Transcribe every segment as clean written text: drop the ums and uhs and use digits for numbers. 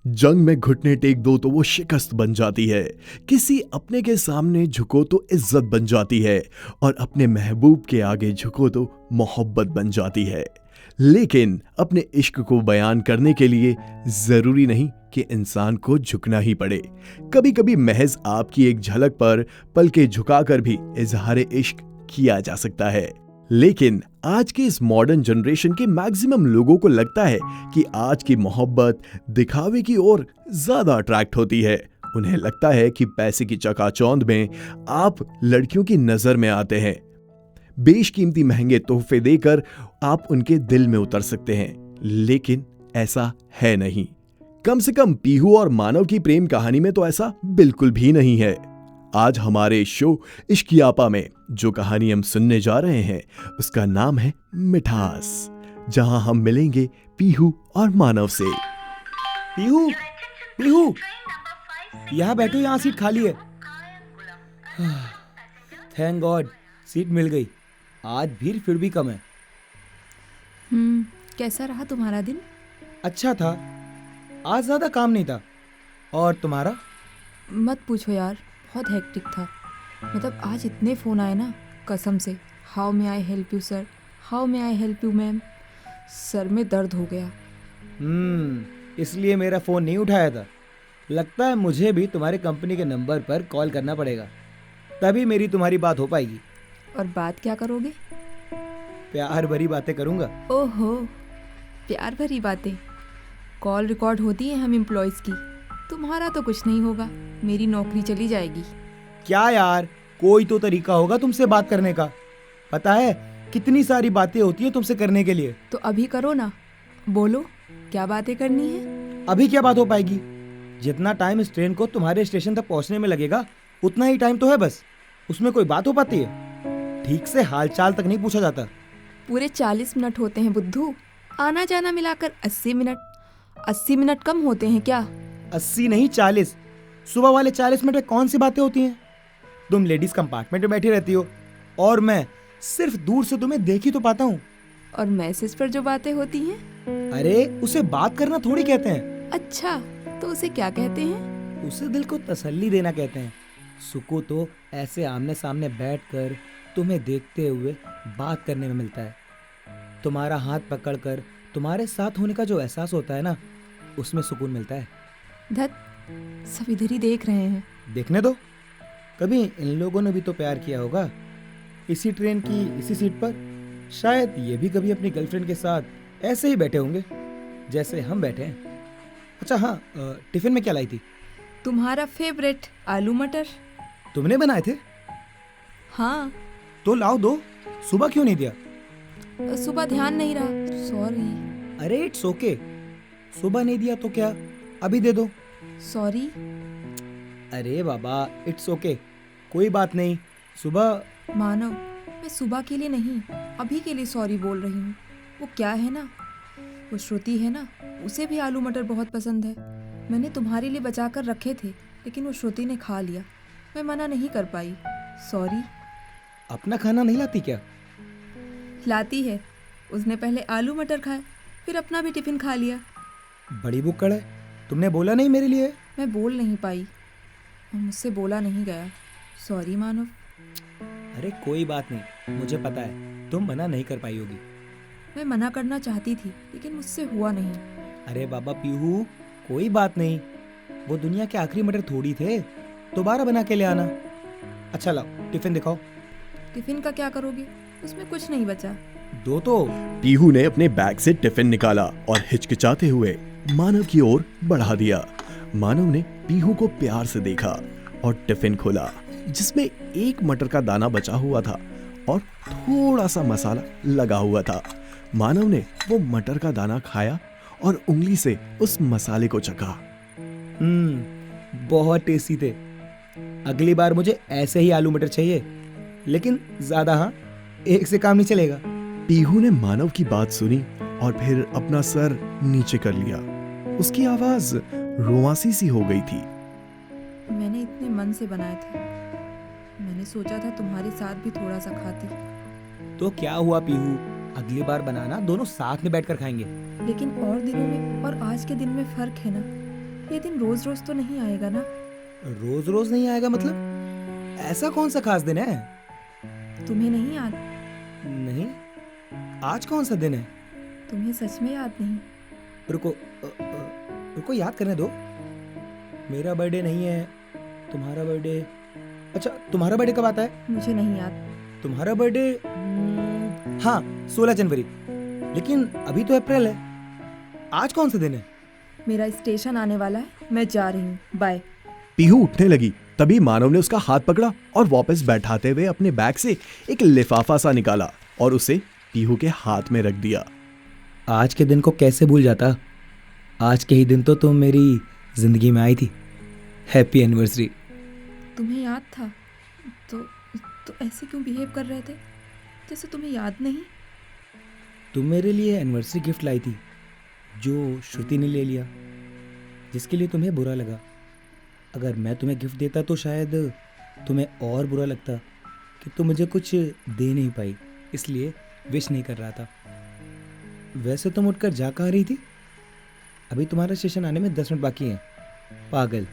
जंग में घुटने टेक दो तो वो शिकस्त बन जाती है। किसी अपने के सामने झुको तो इज्जत बन जाती है और अपने महबूब के आगे झुको तो मोहब्बत बन जाती है। लेकिन अपने इश्क को बयान करने के लिए जरूरी नहीं कि इंसान को झुकना ही पड़े। कभी कभी महज आपकी एक झलक पर पलके झुकाकर भी इजहार इश्क किया जा सकता है। लेकिन आज की इस मॉडर्न जनरेशन के मैक्सिमम लोगों को लगता है कि आज की मोहब्बत दिखावे की ओर ज्यादा अट्रैक्ट होती है। उन्हें लगता है कि पैसे की चकाचौंध में आप लड़कियों की नजर में आते हैं। बेशकीमती महंगे तोहफे देकर आप उनके दिल में उतर सकते हैं, लेकिन ऐसा है नहीं। कम से कम पीहू और मानव की प्रेम कहानी में तो ऐसा बिल्कुल भी नहीं है। आज हमारे शो इश्कियापा में जो कहानी हम सुनने जा रहे हैं उसका नाम है मिठास, जहां हम मिलेंगे पीहू और मानव से। पीहू, पीहू, यहाँ बैठो, यहाँ सीट खाली है। थैंक गॉड, सीट मिल गई। आज भीड़ फिर भी कम है। कैसा रहा तुम्हारा दिन? अच्छा था, आज ज्यादा काम नहीं था। और तुम्हारा? मत पूछो यार, बहुत हेक्टिक था। मतलब आज इतने फ़ोन आए ना, कसम से। How may I help you sir, how may I help you ma'am. Sir में दर्द हो गया। इसलिए मेरा फ़ोन नहीं उठाया था। लगता है मुझे भी तुम्हारे कंपनी के नंबर पर कॉल करना पड़ेगा, तभी मेरी तुम्हारी बात हो पाएगी। और बात क्या करोगे? प्यार भरी बातें करूँगा। ओहो, प्यार भरी बातें। कॉल रिकॉर्ड होती है हम एम्प्लॉयज़ की। तुम्हारा तो कुछ नहीं होगा, मेरी नौकरी चली जाएगी। क्या यार, कोई तो तरीका होगा तुमसे बात करने का। पता है कितनी सारी बातें होती है तुमसे करने के लिए। तो अभी करो ना, बोलो क्या बातें करनी है। अभी क्या बात हो पाएगी? जितना टाइम इस ट्रेन को तुम्हारे स्टेशन तक पहुंचने में लगेगा उतना ही टाइम तो है बस। उसमें कोई बात हो पाती है? ठीक से हालचाल तक नहीं पूछा जाता। पूरे 40 मिनट होते हैं बुद्धू, आना जाना मिलाकर 80 मिनट। 80 मिनट कम होते हैं क्या? 80 नहीं 40। सुबह वाले 40 मिनट में कौन सी बातें होती हैं? तुम लेडीज कंपार्टमेंट में बैठी रहती हो और मैं सिर्फ दूर से तुम्हें देख ही तो पाता हूँ। और मैसेज पर जो बातें होती हैं? अरे उसे बात करना थोड़ी कहते हैं। अच्छा, तो उसे क्या कहते हैं? उसे दिल को तसल्ली देना कहते हैं। सुकून तो ऐसे आमने सामने बैठकर तुम्हें देखते हुए बात करने में मिलता है। तुम्हारा हाथ पकड़कर तुम्हारे साथ होने का जो एहसास होता है ना, उसमें सुकून मिलता है। धत, सब इधर ही देख रहे हैं। देखने दो, कभी इन लोगों ने भी तो प्यार किया होगा, इसी ट्रेन की इसी सीट पर। शायद ये भी कभी अपनी गर्लफ्रेंड के साथ ऐसे ही बैठे होंगे जैसे हम बैठे हैं। अच्छा हाँ, टिफिन में क्या लाई थी? तुम्हारा फेवरेट आलू मटर। तुमने बनाए थे? हाँ। तो लाओ दो, सुबह क्यों नहीं दिया? सुबह ध्यान नहीं रहा, सॉरी। अरे इट्स ओके, सुबह नहीं दिया तो क्या, अभी दे दो। सॉरी। अरे बाबा इट्स ओके, कोई बात नहीं। सुबह मानव, मैं सुबह के लिए नहीं, अभी के लिए सॉरी बोल रही हूँ। वो क्या है ना, वो श्रुति है ना, उसे भी आलू मटर बहुत पसंद है। मैंने तुम्हारे लिए बचा कर रखे थे, लेकिन वो श्रुति ने खा लिया। मैं मना नहीं कर पाई, सॉरी। अपना खाना नहीं लाती क्या? लाती है। उसने पहले आलू मटर खाए, फिर अपना भी टिफिन खा लिया। बड़ी बुक्कड़ है, तुमने बोला नहीं मेरे लिए? मैं बोल नहीं पाई और मुझसे बोला नहीं गया, सॉरी मानव। अरे कोई बात नहीं, मुझे पता है तुम मना नहीं कर पाई होगी। मैं मना करना चाहती थी, लेकिन मुझसे हुआ नहीं। अरे बाबा पीहू, कोई बात नहीं, वो दुनिया के आखिरी मटर थोड़ी थे, दोबारा बना के ले आना। अच्छा लाओ टिफिन दिखाओ। टिफिन का क्या करोगे? उसमें कुछ नहीं बचा। दो तो। पीहू ने अपने बैग से टिफिन निकाला और हिचकिचाते हुए मानव की ओर बढ़ा दिया। मानव ने पीहू को प्यार से देखा और टिफिन खोला, जिसमें एक मटर का दाना बचा हुआ था और थोड़ा सा मसाला लगा हुआ था। मानव ने वो मटर का दाना खाया और उंगली से उस मसाले को चखा। बहुत टेस्टी थे। अगली बार मुझे ऐसे ही आलू मटर चाहिए, लेकिन ज्यादा हाँ, एक से काम नहीं चलेगा। पीहू ने मानव की बात सुनी और फिर अपना सर नीचे कर लिया। उसकी आवाज रोमांसी सी हो गई थी। मैंने इतने मन से बनाए थे, मैंने सोचा था तुम्हारे साथ भी थोड़ा सा खाती। तो क्या हुआ पीहू, अगली बार बनाना, दोनों साथ में बैठकर खाएंगे। लेकिन और दिनों में और आज के दिन में फर्क है ना। ये दिन रोज रोज तो नहीं आएगा ना? रोज रोज नहीं आएगा मतलब? ऐसा कौन सा खास दिन है? तुम्हें नहीं याद? नहीं, आज कौन सा दिन है? तुम्हें सच में याद नहीं? रुको याद करने दो। मेरा बर्थडे नहीं है, तुम्हारा बर्थडे। अच्छा, तुम्हारा बर्थडे कब आता है? मुझे नहीं याद। तुम्हारा बर्थडे हाँ 16 जनवरी, लेकिन अभी तो अप्रैल है। आज कौन सा दिन है? मेरा स्टेशन आने वाला है, मैं जा रही हूँ, बाय। पीहू उठने लगी, तभी मानव ने उसका हाथ पकड़ा और वापस बैठाते हुए अपने बैग से एक लिफाफा सा निकाला और उसे पीहू के हाथ में रख दिया। आज के दिन को कैसे भूल जाता? आज के ही दिन तो तुम मेरी जिंदगी में आई थी। Happy anniversary. तुम्हें याद था तो ऐसे क्यों बिहेव कर रहे थे जैसे तुम्हें याद नहीं? तुम मेरे लिए एनिवर्सरी गिफ्ट लाई थी जो श्रुति ने ले लिया, जिसके लिए तुम्हें बुरा लगा। अगर मैं तुम्हें गिफ्ट देता तो शायद तुम्हें और बुरा लगता कि तुम मुझे कुछ दे नहीं पाई, इसलिए विश नहीं कर रहा था। वैसे तुम उठकर जा कहाँ रही थी? अभी तुम्हारा स्टेशन आने में 10 मिनट बाकी हैं। पागल।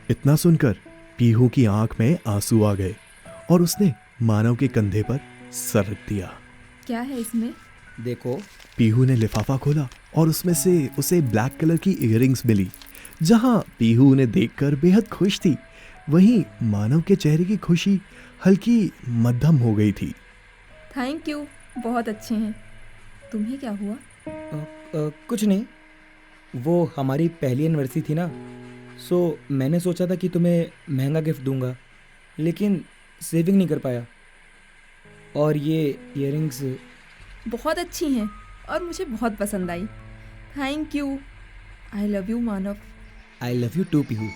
इतना सुनकर पीहू की आंख में आंसू आ गए और उसने मानव के कंधे पर सर रख दिया। क्या है इसमें? देखो। पीहू ने लिफाफा खोला और उसमें से उसे ब्लैक कलर की इयररिंग्स मिली। जहां पीहू उन्हें देखकर बेहद खुश थी, वहीं मानव के चेहरे की खुशी हल्की मध्यम हो गई थी। थैंक यू, बहुत अच्छे हैं। तुम्हें क्या हुआ? कुछ नहीं, वो हमारी पहली एनिवर्सरी थी ना, सो मैंने सोचा था कि तुम्हें महंगा गिफ्ट दूंगा, लेकिन सेविंग नहीं कर पाया। और ये इयररिंग्स बहुत अच्छी हैं और मुझे बहुत पसंद आई। Thank you. I love you Manav. I love you too Pihu.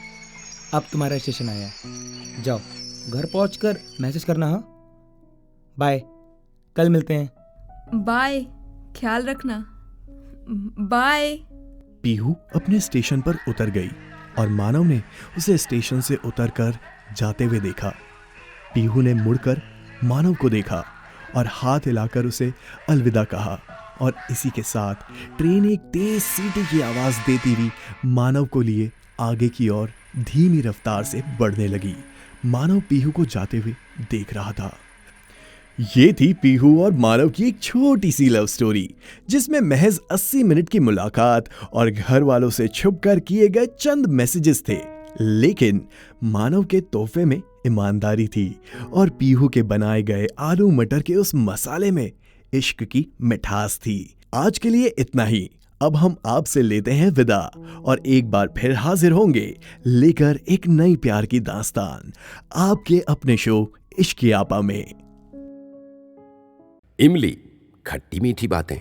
अब तुम्हारा स्टेशन आया है, जाओ घर पहुंचकर मैसेज करना। हाँ, बाय, कल मिलते हैं। बाय, ख्याल रखना। बाय। पीहू अपने स्टेशन पर उतर गई और मानव ने उसे स्टेशन से उतरकर जाते हुए देखा। पीहू ने मुड़कर मानव को देखा और हाथ हिलाकर उसे अलविदा कहा और इसी के साथ ट्रेन एक तेज सीटी की आवाज देती हुई मानव को लिए आगे की ओर धीमी रफ्तार से बढ़ने लगी। मानव पीहू को जाते हुए देख रहा था। ये थी पीहू और मानव की एक छोटी सी लव स्टोरी, जिसमें महज 80 मिनट की मुलाकात और घर वालों से छुपकर किए गए चंद मैसेजेस थे, लेकिन मानव के तोहफे में ईमानदारी थी और पीहू के बनाए गए आलू मटर के उस मसाले में इश्क की मिठास थी। आज के लिए इतना ही। अब हम आपसे लेते हैं विदा और एक बार फिर हाजिर होंगे लेकर एक नई प्यार की दास्तान आपके अपने शो इश्क-ए-आपा में। इमली, खट्टी मीठी बातें।